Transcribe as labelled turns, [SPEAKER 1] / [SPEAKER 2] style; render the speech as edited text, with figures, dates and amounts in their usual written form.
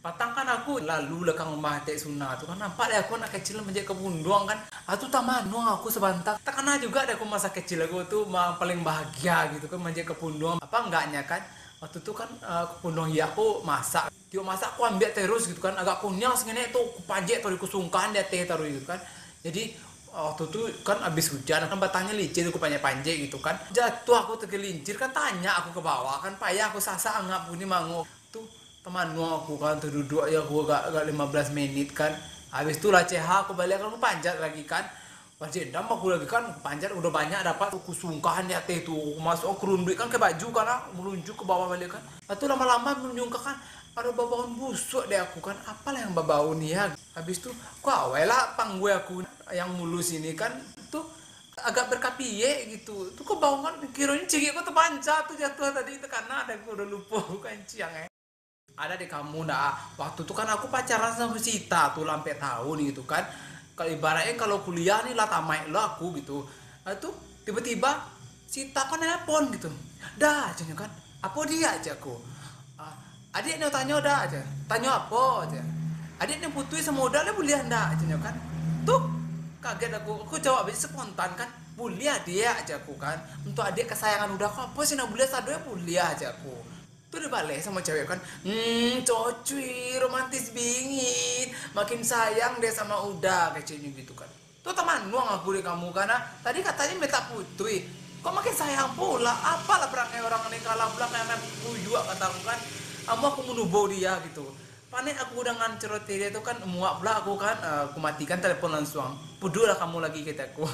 [SPEAKER 1] Patang kan aku lalu lekang rumah tek sunah tuh kan nampak deh aku anak kecil menjadi kebunduang kan. Aku taman nuang aku sebentar. Tak kena juga deh aku masa kecil aku tuh paling bahagia gitu kan menjadi kebunduang. Apa enggaknya kan? Waktu itu kan kebunduang ya aku masak. Tiap masak aku ambil terus gitu kan. Agak kunyang segini tuh aku pajek taruh aku sungkan dia teh taruh gitu kan. Jadi waktu itu kan abis hujan kan batangnya licin aku panjang-panjang gitu kan. Jatuh aku tergelincir kan tanya aku ke bawah kan payah aku sasa anggap ini mangu tuh teman aku kan terduduk ya aku agak 15 menit kan habis itu lah CH aku balik aku panjat lagi kan pas dam aku lagi kan panjat udah banyak dapat aku sungkahan ya teh tuh masuk aku runduk kan ke baju karena meluncur ke bawah balik kan itu lama-lama menyungka kan ada bau busuk deh aku kan apalah yang bau nih ya habis itu kok awal lah pang gue aku yang mulus ini kan tuh agak berkapie gitu tuh kok bau kan kiranya cigi aku terpancat tuh jatuh tadi itu karena ada aku udah lupa bukan ciang ada di kamu ndak waktu itu kan aku pacaran sama Sita tuh sampai tahun gitu kan kalau ibaratnya kalau kuliah nih lah tamat lo aku gitu nah, itu tiba-tiba Sita kan nelpon gitu dah aja kan apa dia aja aku "Ah, adik nih tanya udah aja tanya apa aja adik nih putui sama udah lah kuliah ndak aja kan tuh kaget aku jawab aja spontan kan kuliah dia aja aku kan untuk adik kesayangan udah aku apa sih nak kuliah satu ya kuliah aja aku tuh udah balik sama cewek kan cocui romantis bingit makin sayang deh sama udah kecilnya gitu kan tuh teman nuang aku di kamu karena tadi katanya minta putui kok makin sayang pula apalah perangai orang ini kalah belakangan juga kataku kan aku menubuh dia gitu panik aku udah ngancerot dia itu kan muak pula aku kan aku matikan telepon langsung pudulah kamu lagi kataku